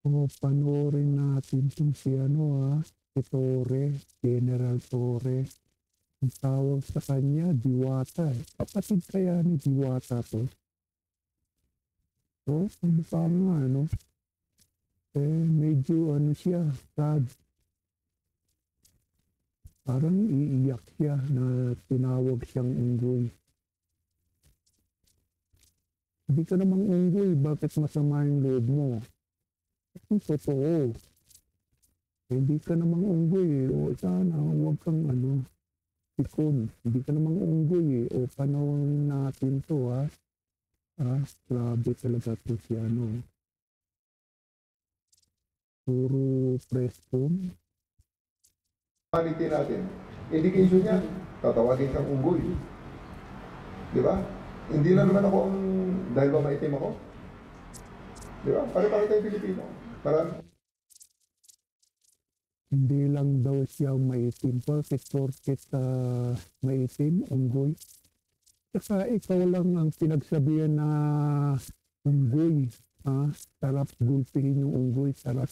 O panoorin natin kung si si Torre, General Torre. Ang tawag sa kanya, Diwata. Kapatid kaya ni Diwata to? Ang mukha nga, medyo siya, sad. Parang iiyak siya na tinawag siyang unggoy. Hindi ka namang unggoy, bakit masama yung loob mo? Ang totoo. Hindi ka namang unggoy o sana huwag kang pikon. Hindi ka namang unggoy o panoorin natin to grabe talaga to si puro presscom. Humanity natin. Indication niya, tatawagin kang unggoy. Di ba? Hindi lang naman ako dahil ba maitim ako? Di ba? Pare-pare tayong Pilipino. Marami. Hindi lang daw siya maitim, porket maitim, unggoy. Saka ikaw lang ang pinagsabihan na unggoy. Sarap gulpihin yung unggoy, sarap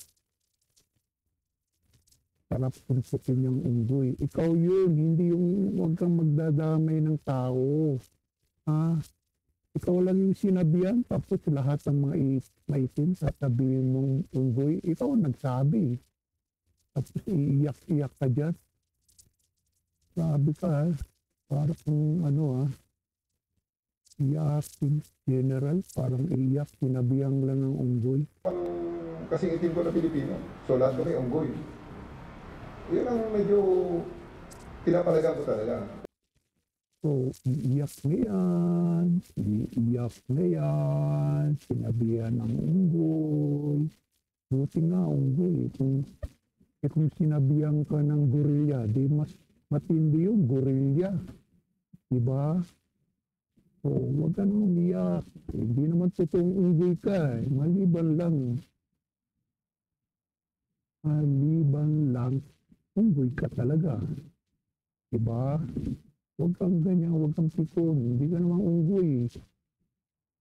punsukin yung unggoy. Ikaw yun, hindi yung huwag kang magdadamay ng tao. Ikaw lang yung sinabihan, tapos lahat ng mga maitim, sasabihin mong unggoy, ikaw ang nagsabi. Tapos iiyak-iyak ka dyan. Sabi ka, parang iyakin, general, parang iyak, sinabihan lang ng unggoy. Kasing itim ko na Pilipino. So lahat kami unggoy. Yun ang medyo pinapalagan ko talaga. So, iiyak na yan, sinabihan ng unggoy. Buti nga unggoy, kung sinabihan ka ng gorilya, di mas matindi yung gorilya. Diba? So, huwag ka nang umiyak. Hindi naman totoong unggoy ka. Maliban lang, unggoy ka talaga. Diba? Huwag kang ganyan, huwag kang pikon. Hindi ka naman unggoy.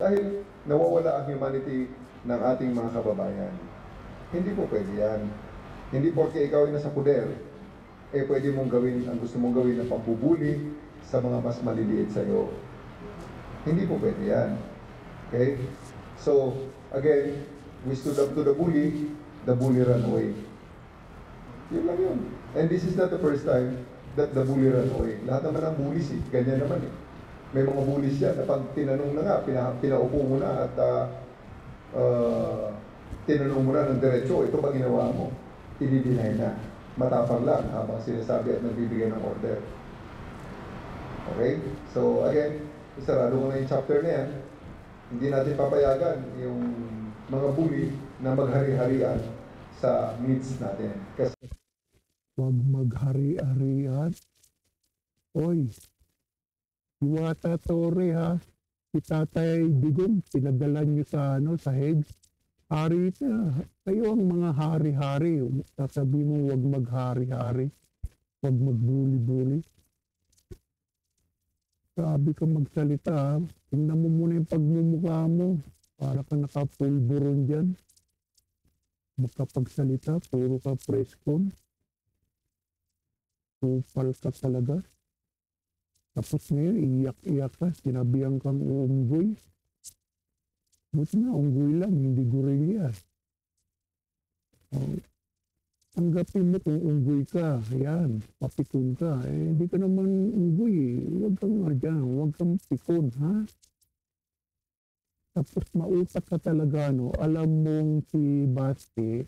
Dahil nawawala ang humanity ng ating mga kababayan. Hindi po pwede yan. Hindi porke ikaw ay nasa puder, pwede mong gawin ang gusto mong gawin ng pambubuli sa mga mas maliliit sa iyo. Hindi po pwede yan. Okay? So, again, we stood up to the bully ran away. Yun lang yun. And this is not the first time that the bully ran away. Lahat naman ng bullies ganyan naman May mga bullies yan na pag tinanong na nga, pinaupo mo na at tinanong mo na ng diretso, ito ba ginawa mo? I-deny na. Matapang lang habang sinasabi at nagbibigay ng order. Okay? So again, isarado ko na yung chapter na yan. Hindi natin papayagan yung mga bully na maghari-harian sa needs natin. Kasi huwag maghari-harian. Oy, Diwata Torre si Tatay Digong, pinadala nyo sa head. Hari na. Kayo ang mga hari-hari. Sasabi mo huwag maghari-hari. Huwag magbuli-buli. Sabi ka magsalita. Tingnan mo muna yung pagmumukha mo. Para ka nakapulburon dyan. Magkapagsalita, puro ka presscon. Kupal ka talaga. Tapos ngayon, iyak-iyak ka. Sinabihan kang unggoy. Buti nga, unggoy lang, hindi gorilya. Tanggapin mo kung unggoy ka. Ayan, papikon ka. Hindi ka naman unggoy. Huwag kang dyan, huwag kang pikon, Tapos mautak ka talaga, Alam mong si Basti,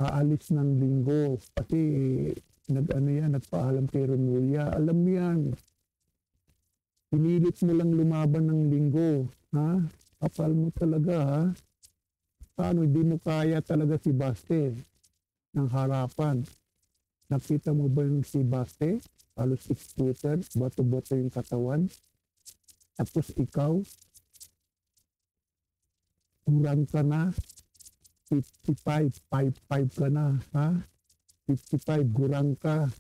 aalis ng linggo. Kasi, nagpaalam kay Remulla. Alam yan. Pinilit mo lang lumaban ng linggo, Kapal mo talaga, Paano hindi mo kaya talaga si Baste ng harapan? Nakita mo ba yung si Baste? Halos 6 footer, bato-bato yung katawan. Tapos ikaw, kurang ka na, 55, 55 ka na, 55, gurang ka.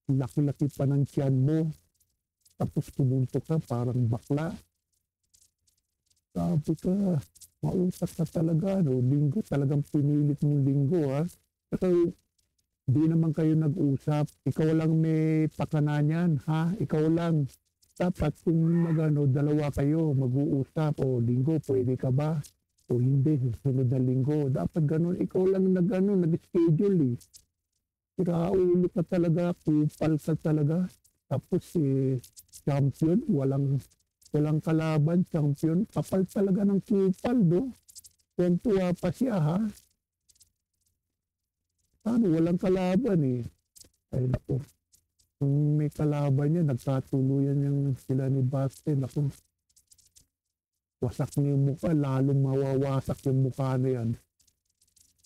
Laki-laki pa ng tiyan mo. Tapos pumunto ka parang bakla. Sabi ka, mautak ka talaga, no? Linggo, talagang pinilit mong linggo, ha? Saka, di naman kayo nag-usap. Ikaw lang may pakana niyan, ha? Ikaw lang. Dapat kung dalawa kayo mag-uusap, o linggo, pwede ka ba? O hindi, susunod na linggo. Dapat ganun. Ikaw lang nag-schedule, eh. Ulo ka talaga, kupal ka talaga. Tapos champion, walang kalaban, champion. Kapal talaga ng kupal, do. Tuwa pa siya, ha? Paano, walang kalaban, eh. Ay, naku. Kung may kalaban niya, nagkatuluyan yung sila ni Baste. Naku, wasak na yung mukha, lalong mawawasak yung mukha na yan.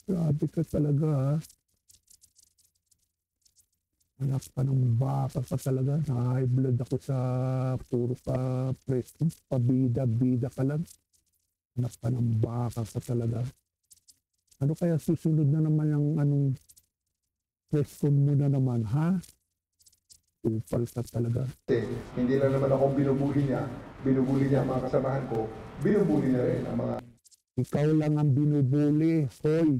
Grabe ka talaga, ha? Anak ka ng baka ka talaga. Na-high blood ako sa puro ka presto. Pabida-bida ka lang. Anak ka ng baka ka talaga. Ano kaya susunod na naman yung presto mo na naman, ha? Upal ka talaga. Hindi lang naman akong binubuli niya ang mga kasamahan ko, binubuli niya rin ang mga... Ikaw lang ang binubuli, hoy.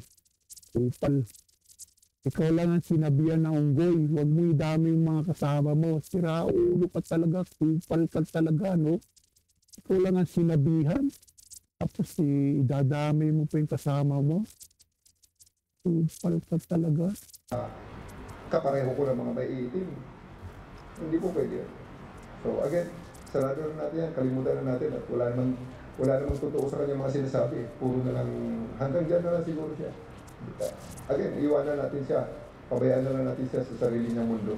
Upal. Ikaw lang ang sinabihan na unggoy. Huwag mo idami yung mga kasama mo. Sira ulo ka talaga. Kupal ka talaga, no? Ikaw lang ang sinabihan. Tapos idadami mo pa yung kasama mo. Kupal ka talaga. kapareho ko ng mga may iitim. Hindi po pwede yan. So again, sarado na natin yan, kalimutan na natin at wala namang totoo sa kanyang mga sinasabi. Puro na lang, hanggang dyan na lang siguro siya. Again, iwanan natin siya. Pabayaan na lang natin siya sa sarili niyang mundo.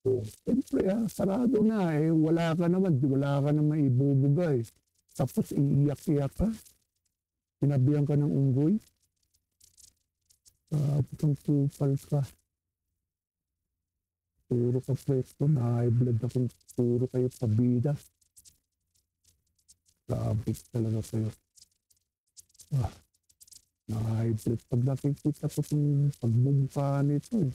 Siyempre, sarado na eh. Wala ka naman ibubuga eh. Tapos iiyak-iyak ka. Sinabihan ka ng unggoy. Putang kupal ka. Puro ka presto, na-high blood akong puro kayo pabida. Grabe talaga kayo. Na-high blood. Pag nakikita ko itong pagbumpa nito eh.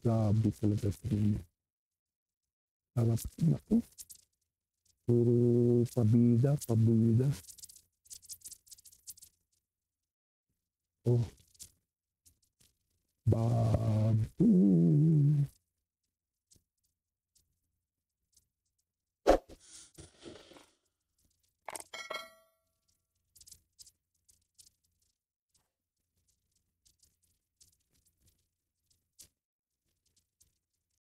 Grabe talaga kayo. Harap na ko. Puro pabida. Oh. Babu.